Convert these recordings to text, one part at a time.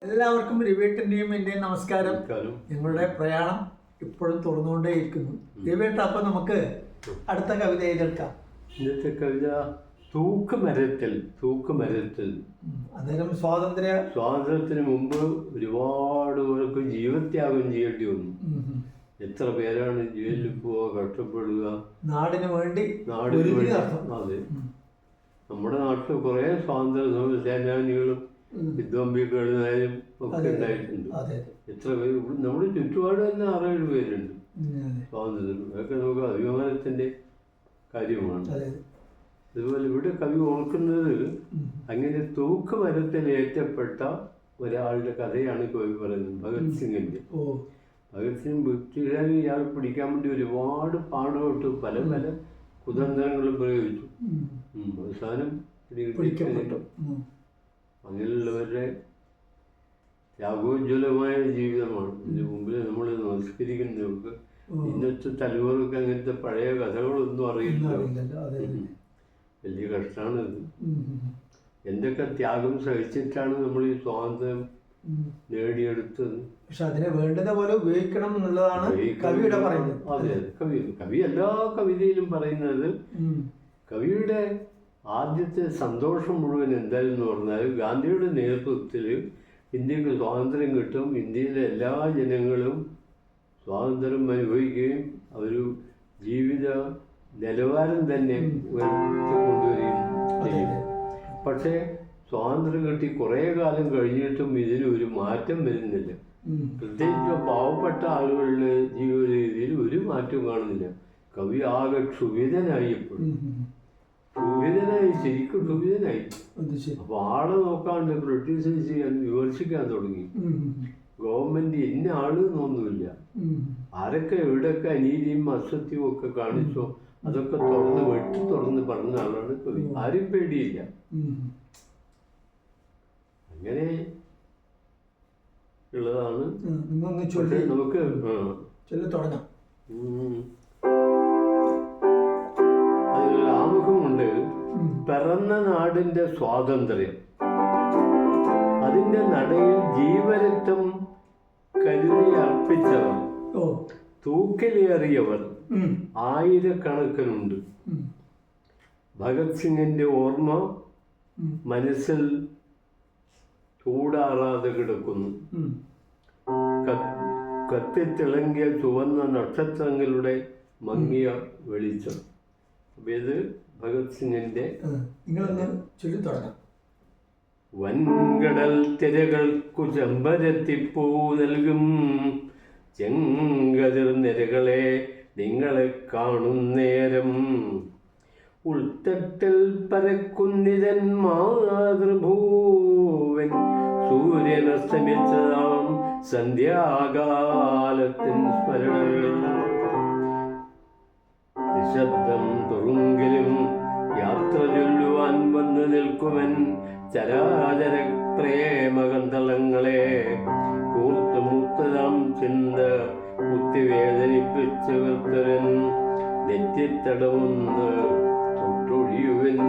എല്ലാവർക്കും രവിയേട്ടൻ്റെയും എൻ്റെയും നമസ്കാരം. ഞങ്ങളുടെ പ്രയാണം ഇപ്പോഴും തുറന്നുകൊണ്ടേയിരിക്കുന്നു. രവിയേട്ട, അപ്പൊ നമുക്ക് അടുത്ത കവിത എഴുതെടുക്കാം. ഇന്നത്തെ കവിത തൂക്കുമരത്തിൽ. അന്നേരം സ്വാതന്ത്ര്യത്തിന് മുമ്പ് ഒരുപാട് പേർക്ക് ജീവത്യാഗം ചെയ്യേണ്ടി വന്നു. എത്ര പേരാണ് ജയിലിൽ പോവുക, കഷ്ടപ്പെടുക, നാടിന് വേണ്ടി. അതെ, നമ്മുടെ നാട്ടിൽ കുറെ സ്വാതന്ത്ര്യ സേനാനികളും വിദ്വാംബികളും ഒക്കെ ഉണ്ടായിട്ടുണ്ട്. എത്ര പേര് നമ്മുടെ ചുറ്റുപാട് തന്നെ 6-7 പേരുണ്ട് സ്വാതന്ത്ര്യം. അതൊക്കെ നമുക്ക് അഭിമാനത്തിന്റെ കാര്യമാണ്. അതുപോലെ ഇവിടെ കവി ഓർക്കുന്നത് അങ്ങനെ തൂക്കുമരത്തിൽ ഏറ്റപ്പെട്ട ഒരാളുടെ കഥയാണ് കവി പറയുന്നത്. ഭഗത് സിംഗിന്റെ. ഭഗത് സിംഗ് ബ്രിട്ടീഷുകാർ ഇയാൾ പിടിക്കാൻ വേണ്ടി ഒരുപാട് പാടുപെട്ടു, പല പല കുതന്ത്രങ്ങളും പ്രയോഗിച്ചു. അവസാനം അങ്ങനെയുള്ളവരുടെ ത്യാഗോജ്വലമായ ജീവിതമാണ് ഇതിന് മുമ്പിൽ നമ്മൾ നമസ്കരിക്കുന്നവർക്ക്. ഇന്നത്തെ തലമുറക്ക് അങ്ങനത്തെ പഴയ കഥകളൊന്നും അറിയില്ല. വലിയ കഷ്ടമാണ് ഇത്. എന്തൊക്കെ ത്യാഗം സഹിച്ചിട്ടാണ് നമ്മൾ ഈ സ്വാതന്ത്ര്യം നേടിയെടുത്തത്. പക്ഷെ അതിനെ വേണ്ടത് പോലെ ഉപയോഗിക്കണം എന്നുള്ളതാണ് കവിയുടെ പറയുന്നത്. അതെ, കവി എല്ലാ കവിതയിലും പറയുന്നത്. കവിയുടെ ആദ്യത്തെ സന്തോഷം മുഴുവൻ എന്തായിരുന്നു പറഞ്ഞാൽ, ഗാന്ധിയുടെ നേതൃത്വത്തിൽ ഇന്ത്യക്ക് സ്വാതന്ത്ര്യം കിട്ടും, ഇന്ത്യയിലെ എല്ലാ ജനങ്ങളും സ്വാതന്ത്ര്യം അനുഭവിക്കുകയും ഒരു ജീവിത നിലവാരം തന്നെ ഉയർത്തിക്കൊണ്ടുവരികയും ചെയ്യും. പക്ഷേ സ്വാതന്ത്ര്യം കിട്ടി കുറേ കാലം കഴിഞ്ഞിട്ടും ഇതിന് മാറ്റം വരുന്നില്ല. പ്രത്യേകിച്ച് പാവപ്പെട്ട ആളുകളുടെ ജീവിത രീതിയിൽ ഒരു മാറ്റവും കാണുന്നില്ല. കവി ആകെ ക്ഷുഭിതനായി, എപ്പോഴും ശരിക്കും ക്ഷുഭിതനായി. അപ്പൊ ആളെ നോക്കാണ്ട് ക്രിട്ടിസൈസ് ചെയ്യാൻ, വിമർശിക്കാൻ തുടങ്ങി. ഗവൺമെന്റ് ഇന്ന ആള് എന്നൊന്നുമില്ല. ആരൊക്കെ എവിടെയൊക്കെ അനീതിയും അസത്യവും ഒക്കെ കാണിച്ചോ അതൊക്കെ തുറന്ന് പറഞ്ഞ ആളാണ് കവി. ആരും പേടിയില്ല. അങ്ങനെ ഉള്ളതാണ്. നമുക്ക് അതിലൊരു ആമുഖമുണ്ട്. പിറന്ന നാടിന്റെ സ്വാതന്ത്ര്യം, അതിന്റെ നടയിൽ ജീവരക്തം കരുതി അർപ്പിച്ചവർ, തൂക്കിലേറിയവർ ആയിരക്കണക്കിനുണ്ട്. ഭഗത് സിംഗിന്റെ ഓർമ്മ മനസ്സിൽ ചൂടാറാതെ കിടക്കുന്നു. കത്തിത്തിളങ്ങിയ ചുവന്ന നക്ഷത്രങ്ങളുടെ മങ്ങിയ വെളിച്ചം. അപ്പൊ ഇത് ഭഗത് സിംഗിന്റെ. വൻകടൽ തിരകൾക്കു ചെമ്പരത്തിപ്പൂ നൽകും ചെങ്കതിർ നിരകളെ നിങ്ങളെ കാണുന്നേരം, ഉൾത്തട്ടിൽ പരക്കുന്നിതൻ മാതൃഭൂവൻ സൂര്യനസ്തമിച്ചതാം സന്ധ്യാകാലത്തിൻ സ്മരണകൾ. നിശബ്ദം തുറുങ്കിലും യാത്ര ചൊല്ലുവാൻ വന്നു നിൽക്കുവൻ ചരാചര പ്രേമകന്തളങ്ങളെ. കൂർത്തുമുത്തതാം ചിന്ത കുത്തിവേദനിപ്പിച്ചു കർത്തരൻ നെറ്റിത്തടവുന്ന് തൊട്ടൊഴിയുവൻ.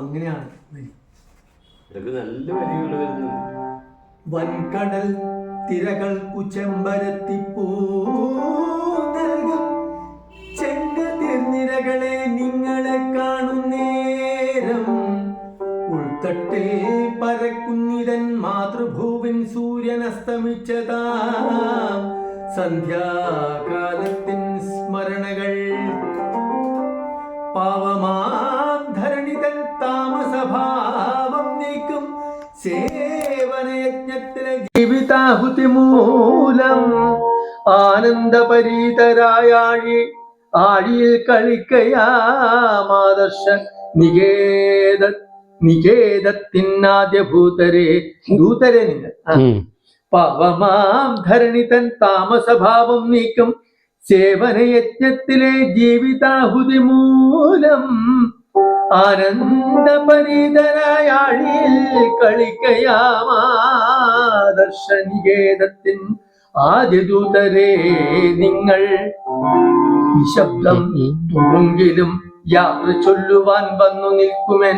അങ്ങനെയാണ് ഇതൊക്കെ നല്ല വരികൾ വരുന്നുണ്ട്. വൻകടൽ തിരകൾക്കു ചെമ്പരത്തിപ്പൂ ചെങ്കതിർനിരകളെ നിങ്ങളെ കാണുന്നേരം, ഉൾത്തട്ടിൽ പരക്കുന്നിതൻ മാതൃഭൂവിൻ സൂര്യനസ്തമിച്ചതാം സന്ധ്യാകാലത്തിൻ സ്മരണകൾ. പാവമാം ധരണിതൻ താമസഭാവം നീക്കും സേവനയജ്ഞത്തിലെ ജീവിതാഹുതി മൂലം ആനന്ദപരീതരായ ആഴിയിൽ കളിക്കയാമാദർശ നികേതത്തിനാദ്യ ദൂതരെ നിങ്ങൾ. പാവമാം ധരണിതൻ താമസഭാവം നീക്കും സേവനയജ്ഞത്തിലെ ജീവിതാഹുതി മൂലം ആനന്ദപരീതരായ ആഴിയിൽ കളിക്കയാമാദർശനികേതത്തിൻ ആദ്യദൂതരെ നിങ്ങൾ. നിശബ്ദം തുളുങ്കിലും യാത്ര ചൊല്ലുവാൻ വന്നു നിൽക്കുമെൻ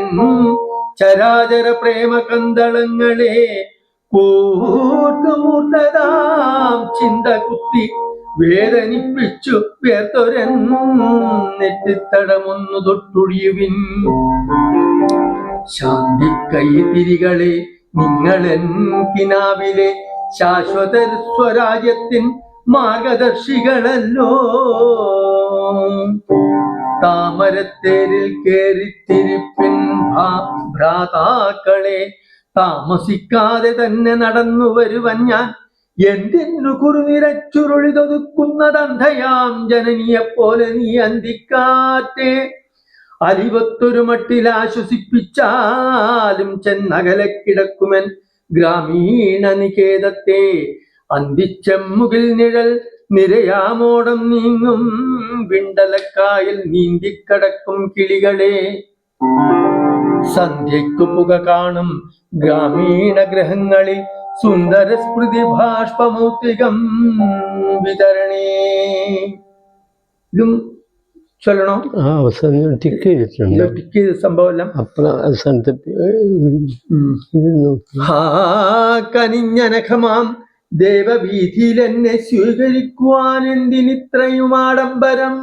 ചരാചര പ്രേമകന്തളങ്ങളെ. കൂർത്തുമൂർത്തതാം ചിന്ത കുത്തി വേദനിപ്പിച്ചു വേർത്തൊരൻ നെറ്റിത്തടമൊന്നു തൊട്ടുഴിയുവിൻ. ശാന്തി കൈത്തിരികളെ നിങ്ങളെൻ കിനാവിലെ ശാശ്വത സ്വരാജ്യത്തിൻ മാർഗദർശികളല്ലോ. താമരത്തേരിൽ കേറിത്തിരിപ്പിൻ ഭ്രാതാക്കളെ, താമസിക്കാതെ തന്നെ നടന്നു വരുവൻ ഞാൻ. എന്തിനു കുറുനിരച്ചുരുളിതൊതുക്കുന്നതന്ധയാം ജനനിയെപ്പോലെ നീ അന്തിക്കാറ്റെ. അലിവത്തൊരു മട്ടിൽ ആശ്വസിപ്പിച്ചാലും ചെന്നകലെ കിടക്കുമെൻ ഗ്രാമീണ നികേതത്തെ. അന്തിച്ചെമ്മുകിൽ നിഴൽ നിരയാമോടം നീങ്ങും വിണ്ടലക്കായിൽ നീന്തിക്കടക്കും കിളികളെ. സന്ധ്യയ്ക്കു പുക കാണും ഗ്രാമീണ ഗ്രഹങ്ങളിൽ സുന്ദര സ്മൃതി ബാഷ്പമൗക്തികം വിതരണേ. ഇതും ചൊല്ലണോ? അവസാനം ടിക്ക് ചെയ്തിട്ടുണ്ട്. ടിക്ക് ചെയ്ത സംഭവം എല്ലാം അവസാനത്തെ കനിഞ്ഞനഖമാം ദേവവീഥിയിൽ എന്നെ സ്വീകരിക്കുവാൻ എന്തിനിത്രയും ആഡംബരം.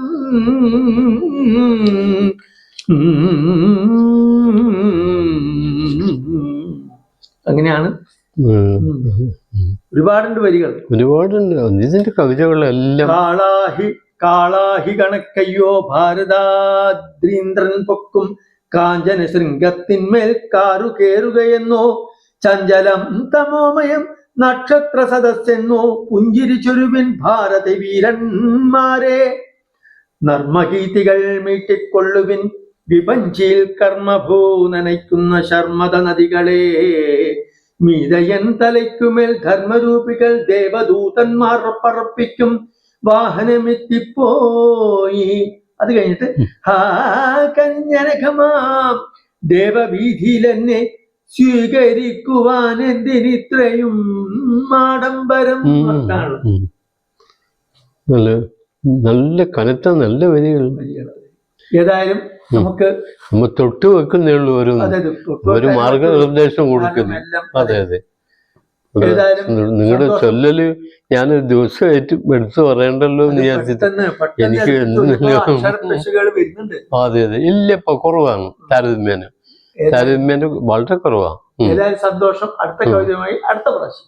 അങ്ങനെയാണ്. ഒരുപാടുണ്ട് വരികൾ, ഒരുപാടുണ്ട് ഇതിന്റെ കവിതകളെല്ലാം. കാളാഹി കണക്കയ്യോ ഭാരതാദ്രീന്ദ്രൻ പൊക്കും കാഞ്ചന ശൃംഗത്തിന്മേൽ കാറു കേറുകയെന്നോ. ചഞ്ചലം തമോമയം നക്ഷത്ര സദസ്സെന്നോ. പുഞ്ചിരി ചൊരുവിൻ ഭാരത വീരന്മാരെ. നർമ്മഗീതികൾ മീട്ടിക്കൊള്ളുവിൻ വിപഞ്ചിയിൽ കർമ്മഭൂ നനയ്ക്കുന്ന ശർമ്മദ നദികളെ. മീതയൻ തലയ്ക്കുമേൽ ധർമ്മരൂപികൾ ദേവദൂതന്മാർ പറപ്പിക്കും വാഹനമെത്തിപ്പോയി. അത് കഴിഞ്ഞിട്ട് കഞ്ഞനകമാം ദേവവീഥിയിൽ എന്നെ സ്വീകരിക്കുവാൻ എന്തിനിത്രയും ആഡംബരം. നല്ല കനത്ത നല്ല വരികൾ. ഏതായാലും നമുക്ക് തൊട്ട് വെക്കുന്നേ ഉള്ളൂ, ഒരു മാർഗനിർദ്ദേശം കൊടുക്കുന്നു. അതെ അതെ. നിങ്ങളുടെ ചൊല്ലല് ഞാനൊരു ദിവസമായിട്ട് എടുത്തു പറയണ്ടല്ലോ എന്ന് വിചാരിച്ചിട്ട് എനിക്ക് അതെ അതെ ഇല്ല ഇപ്പൊ കുറവാണ്. താരതമ്യേന വളരെ കുറവാണ്. സന്തോഷം. അടുത്ത കവിതയുമായി അടുത്ത പ്രാവശ്യം.